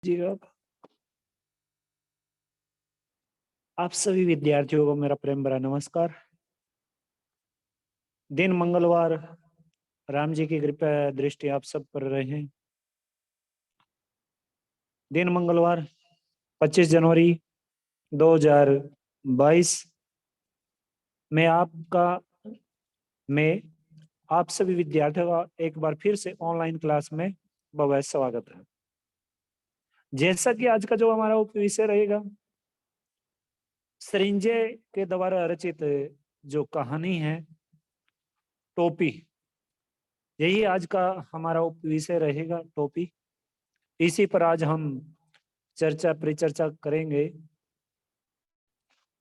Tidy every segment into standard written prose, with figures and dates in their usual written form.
जी आप सभी विद्यार्थियों को मेरा प्रेम भरा नमस्कार। दिन मंगलवार, राम जी की कृपा दृष्टि आप सब पर रहे। दिन मंगलवार 25 जनवरी 2022 में मैं आप सभी विद्यार्थियों का एक बार फिर से ऑनलाइन क्लास में भव्य स्वागत है। जैसा कि आज का जो हमारा विषय रहेगा, सृंजय के द्वारा रचित जो कहानी है टोपी, यही आज का हमारा विषय रहेगा, टोपी। इसी पर आज हम चर्चा परिचर्चा करेंगे।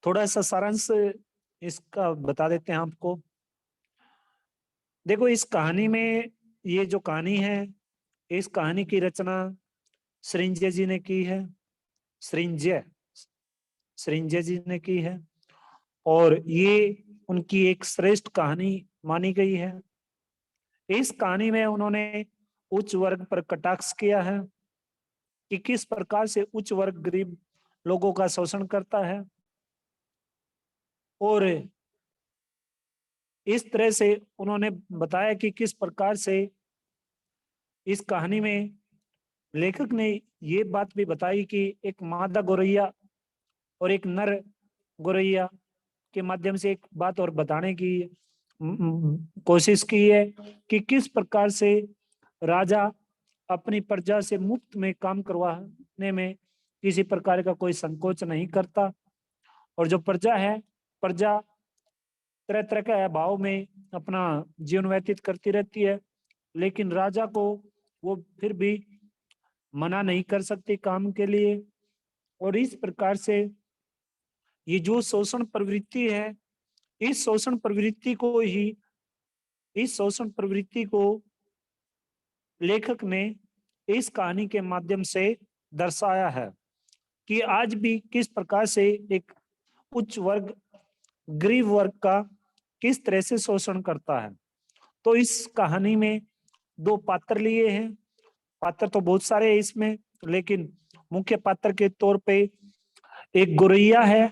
थोड़ा सा सारांश इसका बता देते हैं आपको। देखो, इस कहानी में, ये जो कहानी है, इस कहानी की रचना सृंजय जी ने की है। सृंजय सृंजय जी ने की है और ये उनकी एक श्रेष्ठ कहानी मानी गई है। इस कहानी में उन्होंने उच्च वर्ग पर कटाक्ष किया है कि किस प्रकार से उच्च वर्ग गरीब लोगों का शोषण करता है, और इस तरह से उन्होंने बताया कि किस प्रकार से इस कहानी में लेखक ने ये बात भी बताई कि एक मादा गौरैया और एक नर गौरैया के माध्यम से एक बात और बताने की कोशिश की है कि किस प्रकार से राजा अपनी प्रजा से मुफ्त में काम करवाने में किसी प्रकार का कोई संकोच नहीं करता, और जो प्रजा है, प्रजा तरह तरह के अभाव में अपना जीवन व्यतीत करती रहती है, लेकिन राजा को वो फिर भी मना नहीं कर सकती काम के लिए। और इस प्रकार से ये जो शोषण प्रवृत्ति है, इस शोषण प्रवृत्ति को ही इस शोषण प्रवृत्ति को लेखक ने इस कहानी के माध्यम से दर्शाया है कि आज भी किस प्रकार से एक उच्च वर्ग गरीब वर्ग का किस तरह से शोषण करता है। तो इस कहानी में दो पात्र लिए हैं। पात्र तो बहुत सारे हैं इसमें, लेकिन मुख्य पात्र के तौर पे एक गौरैया है,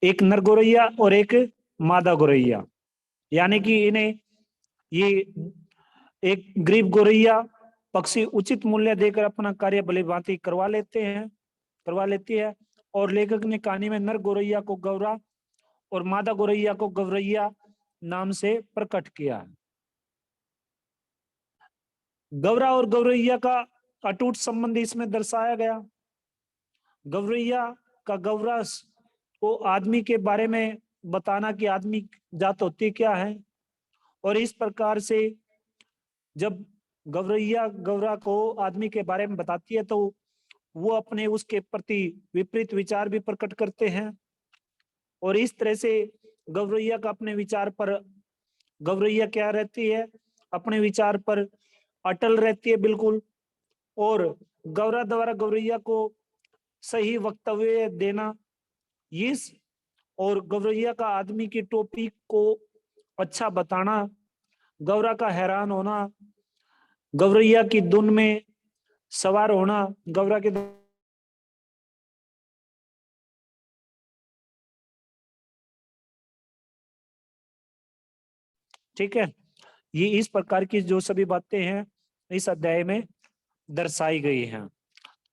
एक नर गौरैया और एक मादा गौरैया। यानी कि इन्हें ये एक गरीब गौरैया पक्षी उचित मूल्य देकर अपना कार्य भली भांति करवा लेती है, और लेखक ने कहानी में नर गौरैया को गौरा और मादा गौरैया को गौरैया नाम से प्रकट किया है। गौरा और गौरैया का अटूट संबंध इसमें दर्शाया गया। गौरैया का गौरा को आदमी के बारे में बताना कि आदमी जात होती क्या है, और इस प्रकार से जब गौरैया गौरा को आदमी के बारे में बताती है तो वो अपने उसके प्रति विपरीत विचार भी प्रकट करते हैं, और इस तरह से गौरैया का अपने विचार पर, गौरैया क्या रहती है, अपने विचार पर अटल रहती है बिल्कुल। और गौरा द्वारा गौरैया को सही वक्तव्य देना, इस और गौरैया का आदमी की टोपी को अच्छा बताना, गौरा का हैरान होना, गौरैया की धुन में सवार होना, गौरा के, ठीक है, ये इस प्रकार की जो सभी बातें हैं इस अध्याय में दर्शाई गई हैं।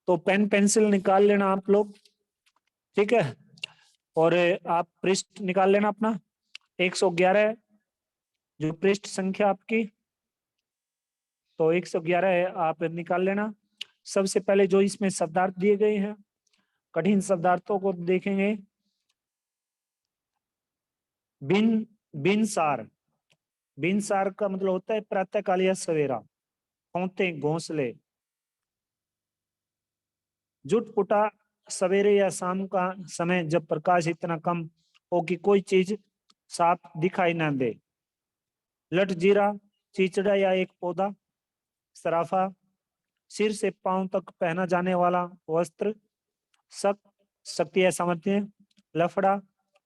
तो पेन पेंसिल निकाल लेना आप लोग, ठीक है, और आप पृष्ठ निकाल लेना अपना 111 जो पृष्ठ संख्या आपकी, तो 111 है, आप निकाल लेना। सबसे पहले जो इसमें शब्दार्थ दिए गए हैं, कठिन शब्दार्थों को देखेंगे। बिन बिनसार, बिनसार का मतलब होता है प्रातःकाल या सवेरा। पौते घोंसले, जुटपुटा सवेरे या शाम का समय जब प्रकाश इतना कम हो कि कोई चीज साफ दिखाई ना दे। लट जीरा, चिचड़ा या एक पौधा। सराफा, सिर से पांव तक पहना जाने वाला वस्त्र। शक, शक्ति या सामर्थ्य। लफड़ा,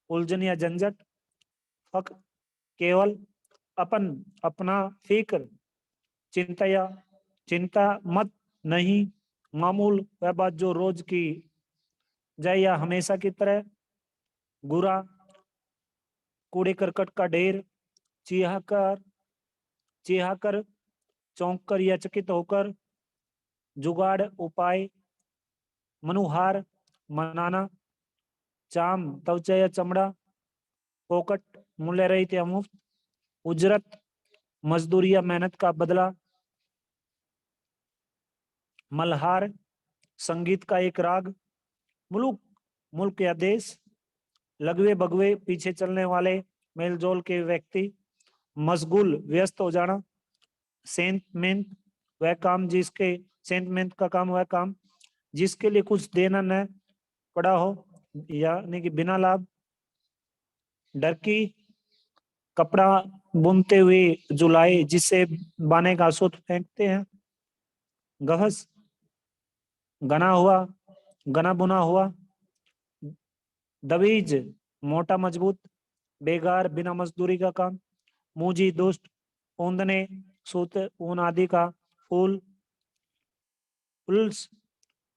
उलझन या झंझट। फक, केवल। अपन, अपना। फिक्र, चिंता या चिंता मत, नहीं। मामूल वह बात जो रोज की जाए या हमेशा की तरह। गुरा, कूड़े करकट का ढेर। चिहाकर, चिहाकर, चौंक कर या चकित होकर। जुगाड़, उपाय। मनुहार, मनाना। चाम, त्वचा या चमड़ा। फोकट, मूल्य रहित या मुफ्त। उजरत, मजदूरी या मेहनत का बदला। मल्हार, संगीत का एक राग। मुल्क, मुल्क या देश। लगवे बगवे, पीछे चलने वाले, मेलजोल के व्यक्ति। मशगूल, व्यस्त हो जाना। सेंट मेंट, वह काम जिसके, सेंट मेंट का काम वह काम जिसके लिए कुछ देना न पड़ा हो, यानी कि बिना लाभ। डरकी, कपड़ा बुनते हुए जुलाई जिससे बाने का सूत फेंकते हैं। गहस, गना हुआ, गना बुना हुआ। दबीज, मोटा मजबूत। बेगार, बिना मजदूरी का काम। मूजी, दुष्ट। ऊंदने, सूत ऊन आदि का। फूल, उल्स,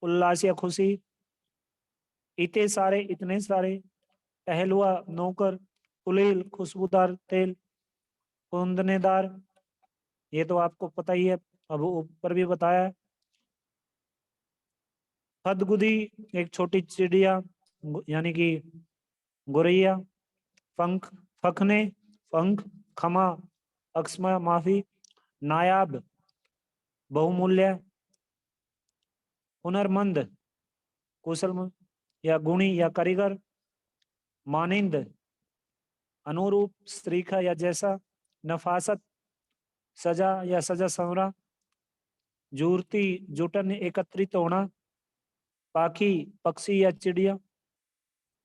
उल्लास या खुशी। इतने सारे, इतने सारे। टहलुआ, नौकर। कुलील, खुशबूदार तेल। ऊंदनेदार, ये तो आपको पता ही है, अब ऊपर भी बताया है। हदगुदी, एक छोटी चिड़िया यानी कि गोरैया। पंख, फखने, पंख। क्षमा, अक्षमा, माफी। नायाब, बहुमूल्य। हुनरमंद, कुशल या गुणी या कारीगर। मानिंद, अनुरूप, स्त्रीखा या जैसा। नफासत, सजा या सजा संवरा। जूरती, जुटन, एकत्रित होना। पाखी, पक्षी या चिड़िया।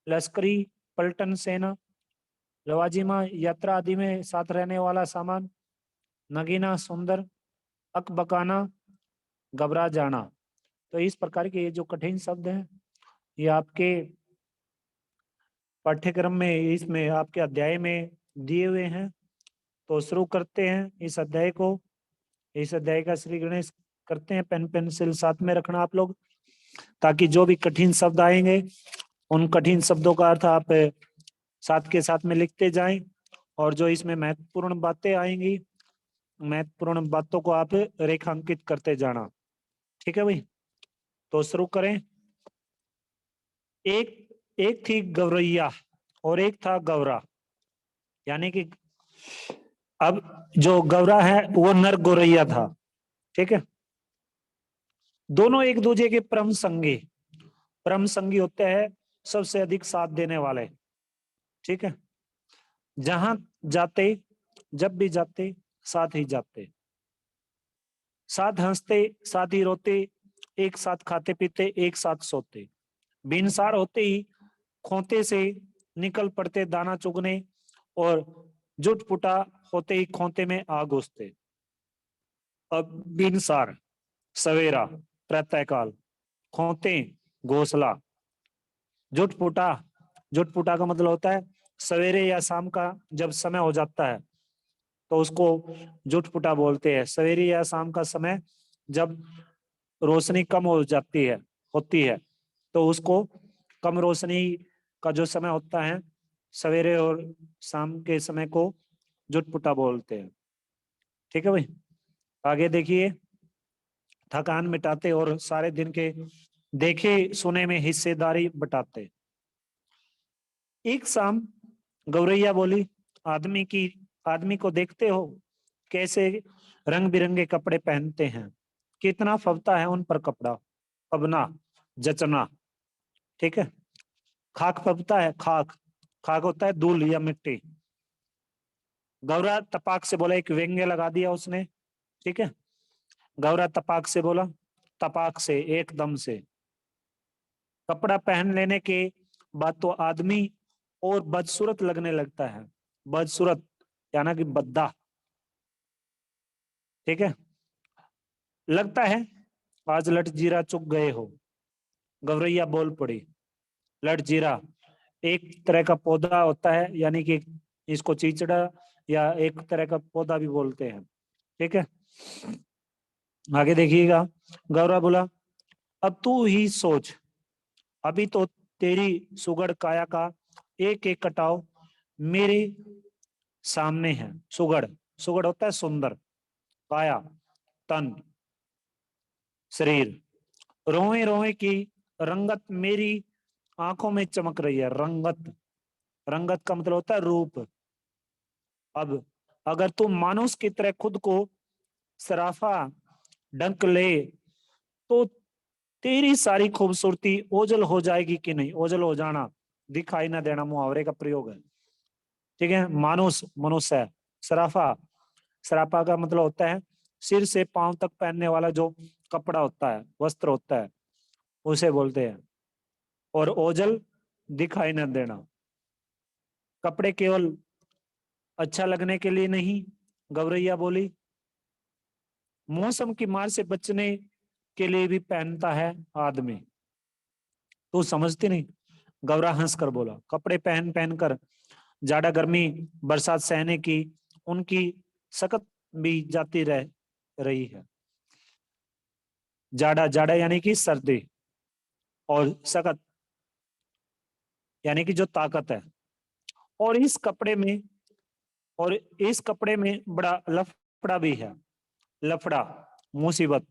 लश्करी, पलटन, सेना। लवाजिमा, यात्रा आदि में साथ रहने वाला सामान। नगीना, सुंदर। अकबकाना, घबरा जाना। तो इस प्रकार के ये जो कठिन शब्द हैं, ये आपके पाठ्यक्रम में, इसमें आपके अध्याय में दिए हुए हैं। तो शुरू करते हैं इस अध्याय को। इस अध्याय का श्री गणेश करते हैं। पेन पेंसिल साथ में रखना आप लोग, ताकि जो भी कठिन शब्द आएंगे उन कठिन शब्दों का अर्थ आप साथ के साथ में लिखते जाएं, और जो इसमें महत्वपूर्ण बातें आएंगी, महत्वपूर्ण बातों को आप रेखांकित करते जाना। ठीक है भाई, तो शुरू करें। एक एक थी गौरैया और एक था गौरा, यानी कि अब जो गौरा है वो नर गौरैया था। ठीक है, दोनों एक दूसरे के परम संगी, परम संगी होते हैं सबसे अधिक साथ देने वाले। ठीक है, जहां जाते, जब भी जाते, साथ ही जाते, साथ हंसते, साथ ही रोते, एक साथ खाते पीते, एक साथ सोते। बिनसार होते ही खोते से निकल पड़ते दाना चुगने, और जुट पुटा होते ही खोते में आ घुसते। अब बिनसार, सवेरा, प्रातःकाल। खोते, घोंसला। जुटपुटा, जुटपुटा का मतलब होता है सवेरे या शाम का जब समय हो जाता है तो उसको जुटपुटा बोलते हैं। सवेरे या शाम का समय जब रोशनी कम हो जाती है, होती है, तो उसको कम रोशनी का जो समय होता है सवेरे और शाम के समय को जुटपुटा बोलते हैं। ठीक है भाई, आगे देखिए। थकान मिटाते और सारे दिन के देखे सुने में हिस्सेदारी बटाते। एक शाम गौरैया बोली, आदमी को देखते हो कैसे रंग बिरंगे कपड़े पहनते हैं, कितना फबता है उन पर कपड़ा। फबना, जचना। ठीक है, खाक फबता है, खाक, खाक होता है धूल या मिट्टी। गौरा तपाक से बोला, एक व्यंग्य लगा दिया उसने। ठीक है, गौरा तपाक से बोला, तपाक से, एकदम से। कपड़ा पहन लेने के बाद तो आदमी और बदसूरत लगने लगता है। बदसूरत यानी कि बद्दा। ठीक है, लगता है आज लट जीरा चुग गए हो। गौरैया बोल पड़ी। लट जीरा एक तरह का पौधा होता है, यानी कि इसको चीचड़ा या एक तरह का पौधा भी बोलते हैं। ठीक है, आगे देखिएगा। गौरा बोला, अब तू ही सोच, अभी तो तेरी सुगढ़ काया का एक एक कटाव मेरे सामने है। सुगढ़, सुगढ़ होता है सुंदर, काया तन शरीर, रोए रोए की रंगत मेरी आंखों में चमक रही है। रंगत, रंगत का मतलब होता है रूप। अब अगर तू मानुष की तरह खुद को सराफा ढंक ले तो तेरी सारी खूबसूरती ओझल हो जाएगी कि नहीं। ओझल हो जाना, दिखाई ना देना, मुहावरे का प्रयोग है। ठीक है, मानुष मनुष्य है, सराफा, सराफा का मतलब होता है सिर से पांव तक पहनने वाला जो कपड़ा होता है, वस्त्र होता है, उसे बोलते हैं। और ओझल, दिखाई न देना। कपड़े केवल अच्छा लगने के लिए नहीं, गौरैया बोली, मौसम की मार से बचने के लिए भी पहनता है आदमी। तू समझती नहीं। गौरा हंस कर बोला, कपड़े पहन पहन कर जाड़ा गर्मी बरसात सहने की उनकी सकत भी जाती रह रही है। जाड़ा, जाड़ा यानी कि सर्दी, और सकत यानी कि जो ताकत है। और इस कपड़े में, और इस कपड़े में बड़ा लफड़ा भी है। लफड़ा, मुसीबत।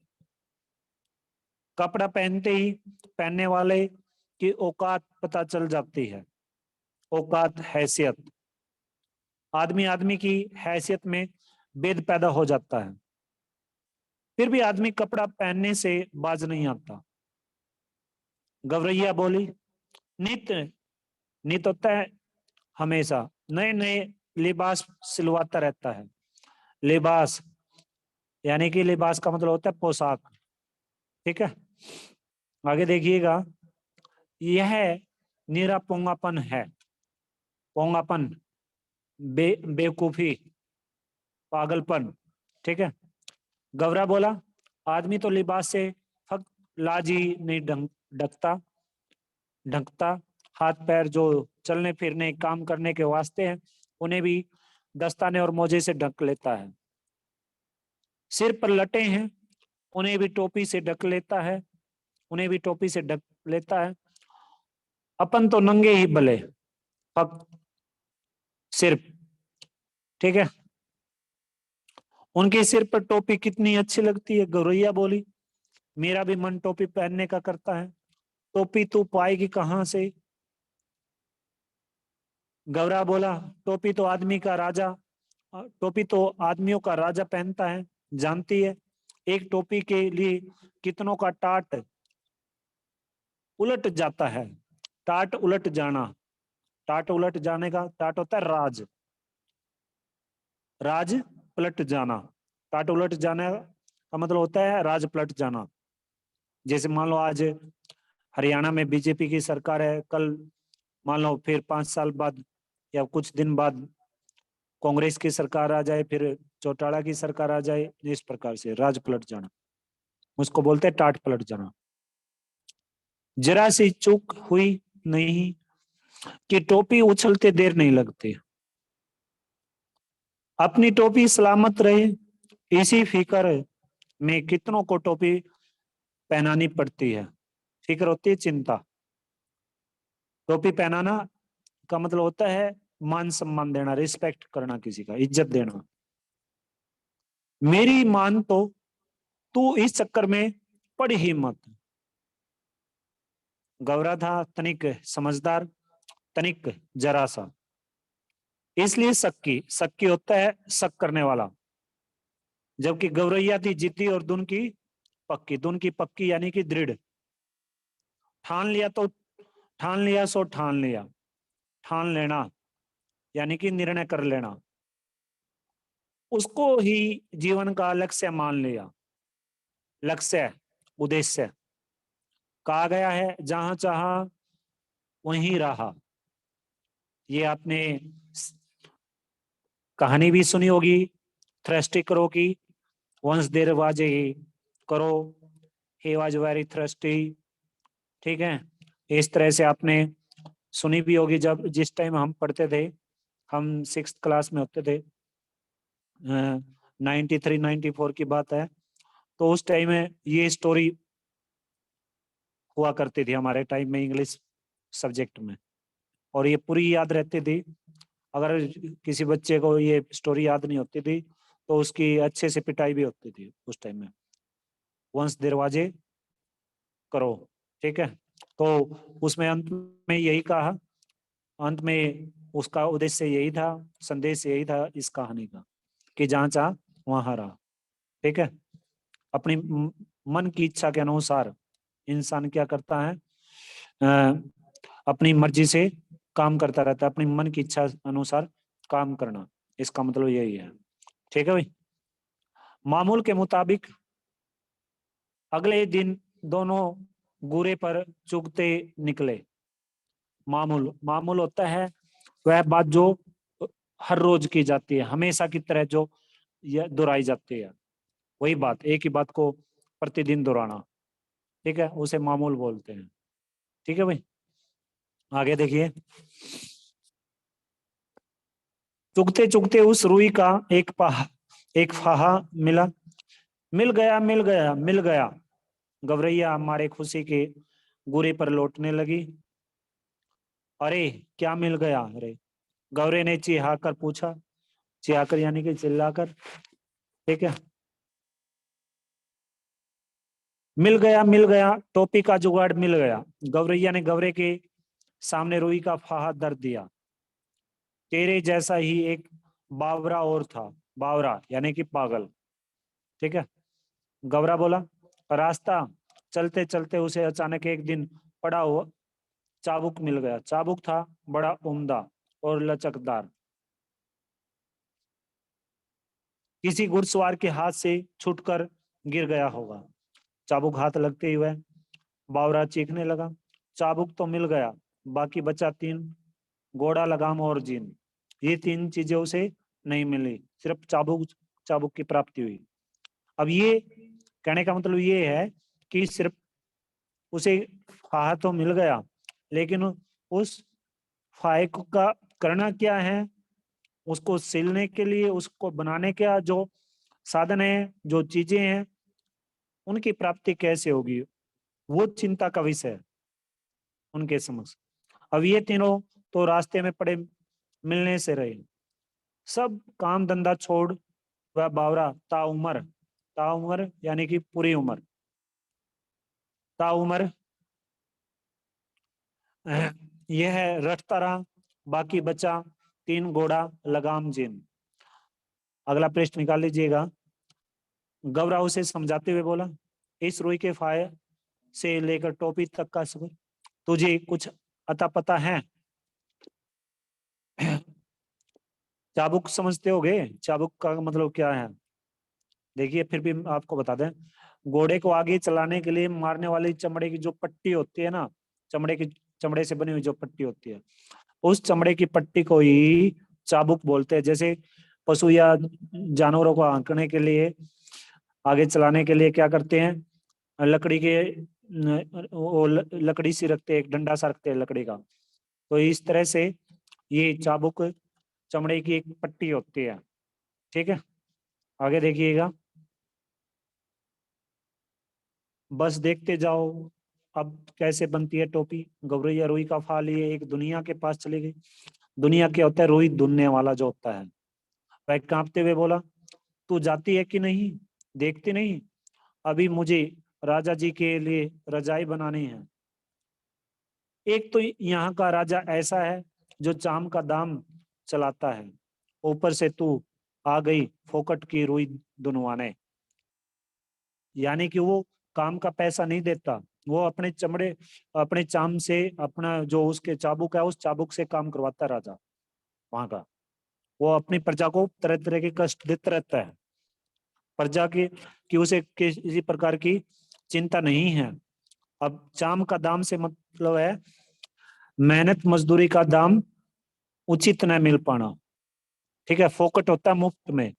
कपड़ा पहनते ही पहनने वाले की औकात पता चल जाती है। औकात, हैसियत। आदमी आदमी की हैसियत में भेद पैदा हो जाता है। फिर भी आदमी कपड़ा पहनने से बाज नहीं आता। गवरैया बोली, नित्य, नित्य होता है हमेशा, नए नए लिबास सिलवाता रहता है। लिबास यानी कि लिबास का मतलब होता है पोशाक। ठीक है, आगे देखिएगा, यह निरा पोंगापन है। पोंगापन, बेवकूफी, पागलपन। ठीक है, गवरा बोला, आदमी तो लिबास से फक्त लाज ही नहीं ढकता, ढकता, हाथ पैर जो चलने फिरने काम करने के वास्ते हैं उन्हें भी दस्ताने और मोजे से ढक लेता है। सिर पर लटे हैं, उन्हें भी टोपी से ढक लेता है, उन्हें भी टोपी से ढक लेता है। अपन तो नंगे ही भले, फक्त सिर्फ। ठीक है, उनके सिर पर टोपी कितनी अच्छी लगती है। गौरैया बोली, मेरा भी मन टोपी पहनने का करता है। टोपी तू पाएगी कहां से। गौरा बोला, टोपी तो आदमी का राजा, टोपी तो आदमियों का राजा पहनता है, जानती है। एक टोपी के लिए कितनों का टाट उलट जाता है। टाट उलट जाना, टाट उलट जाने का टाट होता है राज, राज पलट जाना। टाट उलट जाने का मतलब होता है राज पलट जाना। जैसे मान लो आज हरियाणा में बीजेपी की सरकार है, कल मान लो फिर 5 साल बाद या कुछ दिन बाद कांग्रेस की सरकार आ जाए, फिर चौटाला की सरकार आ जाए, इस प्रकार से राज पलट जाना, उसको बोलते हैं टाट पलट जाना। जरा सी चूक हुई नहीं कि टोपी उछलते देर नहीं लगती। अपनी टोपी सलामत रहे, इसी फिक्र में कितनों को टोपी पहनानी पड़ती है। फिक्र होती है चिंता। टोपी पहनाना का मतलब होता है मान सम्मान देना, रिस्पेक्ट करना, किसी का इज्जत देना। मेरी मान तो तू इस चक्कर में पड़ ही मत। गौरा था तनिक समझदार, तनिक जरा सा, इसलिए सक्की, सक्की होता है शक करने वाला। जबकि गौरैया थी जिद्दी और दुन की पक्की। दुन की पक्की यानी कि दृढ़। ठान लिया तो ठान लिया सो ठान लिया, ठान लेना यानी कि निर्णय कर लेना। उसको ही जीवन का लक्ष्य मान लिया। लक्ष्य, उद्देश्य कहा गया है, जहां चाहा वहीं रहा। ये आपने कहानी भी सुनी होगी, थ्रस्टी करो की, वंस देर वाज ए करो, ही वाज वेरी थ्रस्टी। ठीक है, इस तरह से आपने सुनी भी होगी। जब जिस टाइम हम पढ़ते थे, हम 6th क्लास में होते थे, 93 94 की बात है, तो उस टाइम में ये स्टोरी हुआ करती थी हमारे टाइम में इंग्लिश सब्जेक्ट में, और ये पूरी याद रहती थी। अगर किसी बच्चे को ये स्टोरी याद नहीं होती थी तो उसकी अच्छे से पिटाई भी होती थी उस टाइम में। वंश दरवाजे करो, ठीक है। तो उसमें अंत में यही कहा, अंत में उसका उद्देश्य यही था, संदेश यही था इस कहानी का, कि जहाँ चाह वहां रहा, ठीक है। अपनी मन की इच्छा के अनुसार इंसान क्या करता है, अपनी मर्जी से काम करता रहता है, अपनी मन की इच्छा अनुसार काम करना, इसका मतलब यही है, ठीक है भाई। मामूल के मुताबिक अगले दिन दोनों गुरे पर चुगते निकले। मामूल, मामूल होता है वह बात जो हर रोज की जाती है, हमेशा की तरह जो दोहराई जाती है, वही बात, एक ही बात को प्रतिदिन दोहराना, ठीक है, उसे मामूल बोलते हैं, ठीक है भाई। आगे देखिए, चुगते चुगते उस रुई का एक फाहा मिला। मिल गया, मिल गया, मिल गया, गवरैया मारे खुशी के गुरे पर लौटने लगी। अरे क्या मिल गया? अरे, गौरे ने चिहाकर पूछा, चिहाकर यानी कि चिल्लाकर, ठीक है। मिल गया, मिल गया, टोपी का जुगाड़ मिल गया। गौरैया ने गौरे के सामने रुई का फाहा धर दिया। तेरे जैसा ही एक बावरा और था, बावरा यानी कि पागल, ठीक है। गौरा बोला, रास्ता चलते चलते उसे अचानक एक दिन पड़ा हुआ चाबुक मिल गया। चाबुक था बड़ा उम्दा और लचकदार, किसी घुड़सवार के हाथ से छूटकर गिर गया होगा। चाबुक हाथ लगते ही वह बावरा चीखने लगा। चाबुक तो मिल गया, बाकी बचा तीन, घोड़ा, लगाम और जीन। ये तीन चीजें उसे नहीं मिली, सिर्फ चाबुक, चाबुक की प्राप्ति हुई। अब ये कहने का मतलब ये है कि सिर्फ उसे फाहा तो मिल गया, लेकिन उस फाहे का करना क्या है, उसको सिलने के लिए, उसको बनाने का जो साधन है, जो चीजें हैं, उनकी प्राप्ति कैसे होगी, वो चिंता का विषय है उनके समक्ष। अब ये तीनों तो रास्ते में पड़े मिलने से रहे, सब काम धंधा छोड़ वह बावरा ताउमर, ताउमर यानी कि पूरी उम्र, ताउमर यह रटता रहा, बाकी बचा तीन, घोड़ा, लगाम, जीन। अगला पृष्ठ निकाल लीजिएगा। गौरा उसे समझाते हुए बोला, इस रुई के फाये से लेकर टोपी तक का सफर तुझे कुछ अता पता है? चाबुक समझते होगे, चाबुक का मतलब क्या है? देखिए फिर भी आपको बता दें, घोड़े को आगे चलाने के लिए मारने वाली चमड़े की जो पट्टी होती है ना, चमड़े से बनी हुई जो पट्टी होती है, उस चमड़े की पट्टी को ही चाबुक बोलते हैं। जैसे पशु या जानवरों को आंकने के लिए, आगे चलाने के लिए क्या करते हैं, लकड़ी के वो लकड़ी सी रखते हैं, एक डंडा सा रखते हैं लकड़ी का। तो इस तरह से ये चाबुक चमड़े की एक पट्टी होती है, ठीक है। आगे देखिएगा, बस देखते जाओ अब कैसे बनती है टोपी। गौरैया रुई का फा लिए एक दुनिया के पास चली गई। दुनिया क्या होता है? रुई दुनने वाला जो होता है। वह कांपते हुए बोला, तू जाती है कि नहीं? देखती नहीं, अभी मुझे राजा जी के लिए रजाई बनानी है। एक तो यहाँ का राजा ऐसा है जो चाम का दाम चलाता है, ऊपर से तू आ गई फोकट की रुई दुनवाने। यानी कि वो काम का पैसा नहीं देता, वो अपने चमड़े, अपने चाम से, अपना जो उसके चाबुक है, उस चाबुक से काम करवाता है राजा वहां का। वो अपनी प्रजा को तरह तरह के कष्ट देता रहता है, प्रजा की कि उसे किसी प्रकार की चिंता नहीं है। अब चाम का दाम से मतलब है मेहनत मजदूरी का दाम उचित न मिल पाना, ठीक है। फोकट होता है मुफ्त में,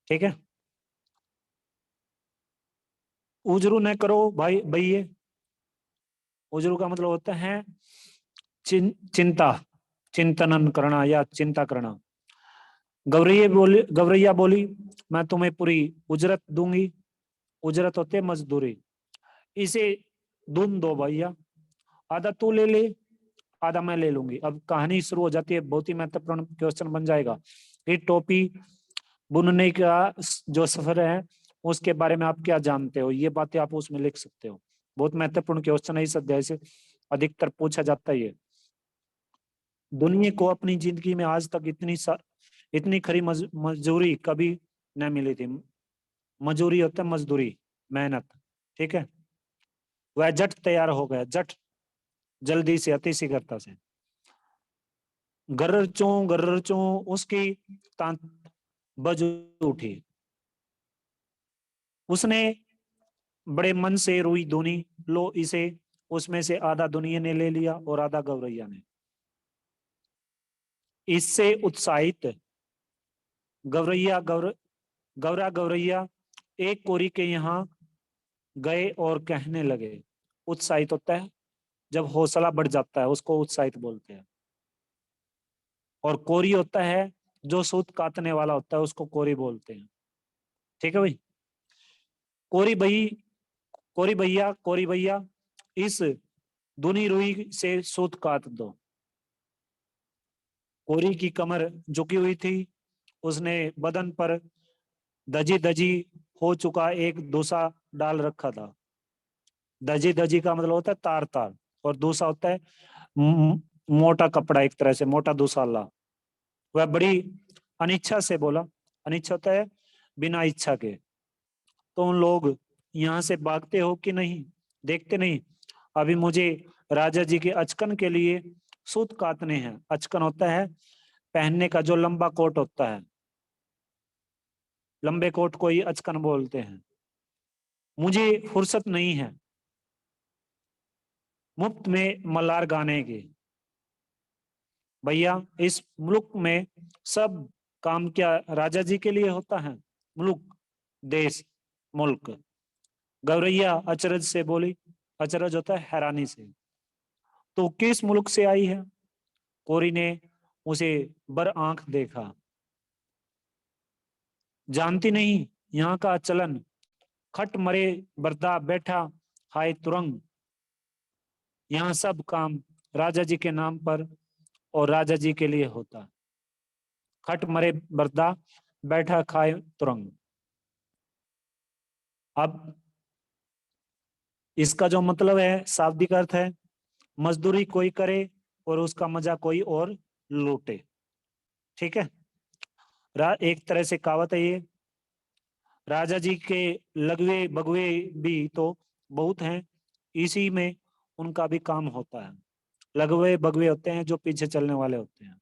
ठीक है। उजरू न करो भाई भैये, उजरू का मतलब होता है चिंता, चिंतन करना या चिंता करना। गौरैया बोली, मैं तुम्हें पूरी उजरत दूंगी। उजरत होते मजदूरी। इसे दून दो भैया, आधा तू ले ले, आधा मैं ले लूंगी। अब कहानी शुरू हो जाती है, बहुत ही महत्वपूर्ण क्वेश्चन बन जाएगा। ये टोपी बुनने का जो सफर है उसके बारे में आप क्या जानते हो, ये बातें आप उसमें लिख सकते हो। बहुत महत्वपूर्ण क्वेश्चन है, इस अध्याय से अधिकतर पूछा जाता है ये। दुनिया को अपनी जिंदगी में आज तक इतनी खरी मजदूरी कभी न मिली थी। मजूरी होता है मजदूरी, मेहनत, ठीक है। वह जट तैयार हो गया, जट जल्दी से, अति शीघ्रता से। गर्र चों उसकी तांत बज उठी। उसने बड़े मन से रुई धुनी, लो इसे। उसमें से आधा दुनिया ने ले लिया और आधा गौरैया ने। इससे उत्साहित गौरैया गौरैया एक कोरी के यहाँ गए और कहने लगे। उत्साहित होता है जब हौसला बढ़ जाता है, उसको उत्साहित बोलते हैं। और कोरी होता है जो सूत काटने वाला होता है, उसको कोरी बोलते हैं, ठीक है भाई। कोरी भाई, कोरी भैया, इस दुनी रुई से सूत काट दो। कोरी की कमर झुकी हुई थी, उसने बदन पर दजी दजी हो चुका एक दूसा डाल रखा था। दजी दजी का मतलब होता है तार तार, और दूसरा होता है मोटा कपड़ा, एक तरह से मोटा दूसाला। वह बड़ी अनिच्छा से बोला, अनिच्छा होता है बिना इच्छा के। तो उन लोग यहाँ से भागते हो कि नहीं, देखते नहीं, अभी मुझे राजा जी के अचकन के लिए सूत काटने हैं। अचकन होता है पहनने का जो लंबा कोट होता है, लंबे कोट को ही अचकन बोलते हैं। मुझे फुर्सत नहीं है मुफ्त में मल्हार गाने की। भैया इस मुल्क में सब काम क्या राजा जी के लिए होता है? मुल्क, देश, मुल्क। गौरैया अचरज से बोली, अचरज होता है हैरानी से। तो किस मुल्क से आई है? कोरी ने उसे बर आंख देखा। जानती नहीं यहाँ का चलन, खट मरे बरदा बैठा हाय तुरंग। यहाँ सब काम राजा जी के नाम पर और राजा जी के लिए होता। खट मरे बरदा बैठा खाए तुरंग। अब इसका जो मतलब है, शाब्दिक अर्थ है, मजदूरी कोई करे और उसका मजा कोई और लूटे, ठीक है। एक तरह से कहावत है ये। राजा जी के लगवे बगवे भी तो बहुत हैं, इसी में उनका भी काम होता है। लगवे बगवे होते हैं जो पीछे चलने वाले होते हैं।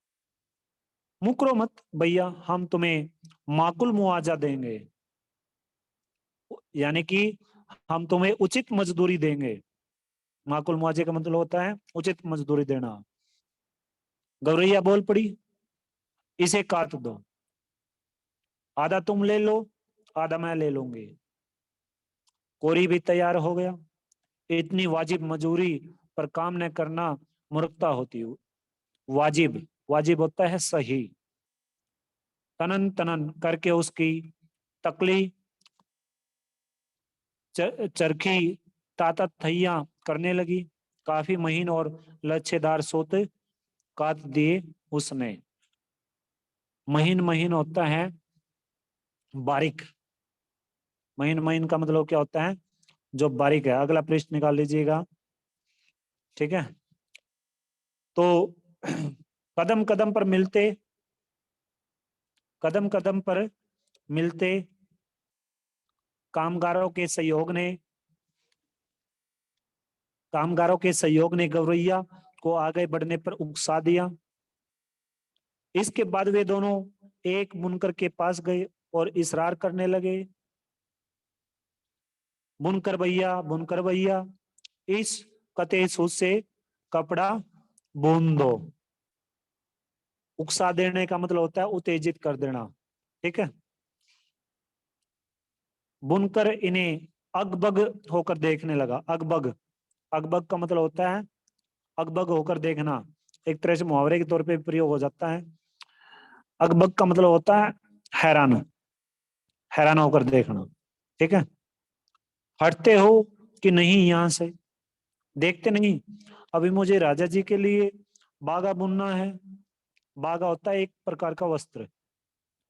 मुकरो मत भैया, हम तुम्हें माकुल मुआवजा देंगे, यानी कि हम तुम्हें उचित मजदूरी देंगे। माकुल मुआवजे का मतलब होता है उचित मजदूरी देना। गौरैया बोल पड़ी, इसे काट दो, आधा तुम ले लो, आधा मैं ले लूंगी। कोरी भी तैयार हो गया। इतनी वाजिब मजूरी पर काम न करना मूर्खता होती है। वाजिब, वाजिब होता है सही। तनन तनन करके उसकी तकली चरखी ताता थैया करने लगी। काफी महीन और लच्छेदार सोते काट दिए उसने। महीन महीन होता है बारीक। महीन महीन का मतलब क्या होता है? जो बारीक है। अगला पृष्ठ निकाल लीजिएगा, ठीक है। तो कदम कदम पर मिलते, कदम कदम पर मिलते कामगारों के सहयोग ने, कामगारों के सहयोग ने गौरैया को आगे बढ़ने पर उकसा दिया। इसके बाद वे दोनों एक बुनकर के पास गए और इसरार करने लगे, बुनकर भैया, इस कते सूत से कपड़ा बुन दो। उकसा देने का मतलब होता है उत्तेजित कर देना, ठीक है। बुनकर इन्हें अगबग होकर देखने लगा। अगबग, अगबग का मतलब होता है अगबग होकर देखना, एक तरह से मुहावरे के तौर पे प्रयोग हो जाता है। अगबग का मतलब होता है हैरान, हैरान होकर देखना, ठीक है। हटते हो कि नहीं यहाँ से? देखते नहीं। अभी मुझे राजा जी के लिए बागा बुनना है। बागा होता है एक प्रकार का वस्त्र,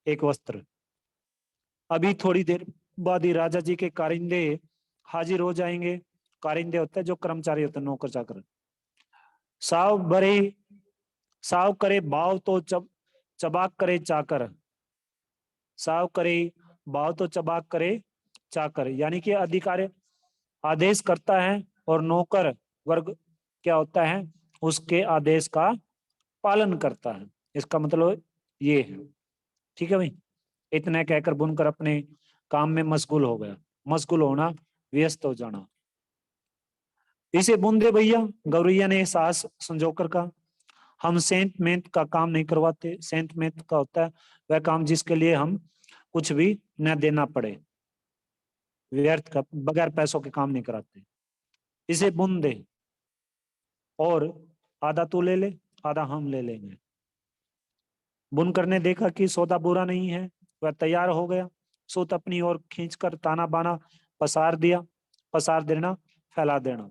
एक वस्त्र। अभी थोड़ी देर बाद ही राजा जी के कारिंदे हाजिर हो जाएंगे। कारिंदे होते हैं जो कर्मचारी होते हैं, नौकर चाकर। साव भरे साव करे भाव तो चबाक करे चाकर। साव करे भाव तो चबाक करे चाकर, यानी कि अधिकारी आदेश करता है और नौकर वर्ग क्या होता है, उसके आदेश का पालन करता है। इसका मतलब ये है। ठीक है भाई। इतना कहकर बुनकर अपने काम में मशगूल हो गया। मशगूल होना, व्यस्त हो जाना। इसे बुन दे भैया, गौरैया ने साहस संजोकर कहा। हम सेंत मेंत का काम नहीं करवाते। सेंत मेंत का होता है वह काम जिसके लिए हम कुछ भी न देना पड़े, व्यर्थ का, बगैर पैसों के काम नहीं कराते। इसे बुन दे और आधा तू ले ले, आधा हम ले लेंगे। बुनकर ने देखा कि सौदा बुरा नहीं है, वह तैयार हो गया। सूत अपनी ओर खींचकर ताना बाना पसार दिया। पसार देना, फैला देना।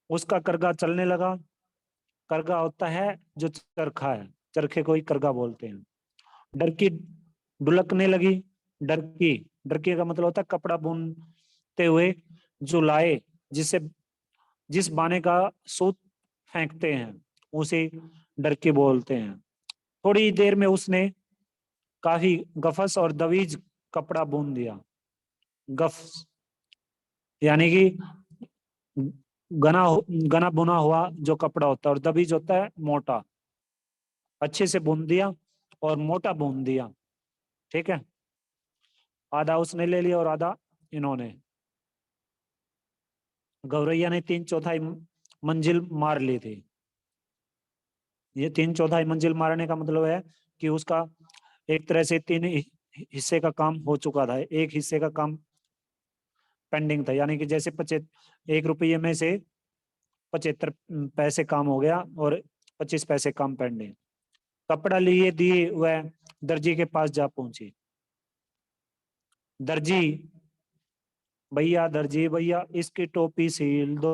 उसका करगा चलने लगा। करगा होता है जो चरखा है, चरखे को ही करगा बोलते हैं। डरकी ढुलकने लगी। डरकी, डरकी का मतलब होता है कपड़ा बुनते हुए जो लाए, जिससे जिस बाने का सूत फेंकते हैं उसे डरकी बोलते हैं। थोड़ी देर में उसने काफी गफस और दवीज कपड़ा बुन दिया। गफ यानी कि गना गना बुना हुआ जो कपड़ा होता है, और दबीज होता है मोटा। अच्छे से बुन दिया और मोटा बुन दिया। ठीक है। आधा उसने ले लिया और आधा इन्होंने। गौरैया ने 3/4 मंजिल मार ली थी। ये 3/4 मंजिल मारने का मतलब है कि उसका एक तरह से 3 हिस्से का काम हो चुका था, एक हिस्से का काम पेंडिंग था। यानी कि जैसे 1 रुपये में से 75 पैसे काम हो गया और 25 पैसे काम पेंडिंग। कपड़ा लिए दिए वह दर्जी के पास जा पहुंची। दर्जी भैया, दर्जी भैया, इसकी टोपी सील दो।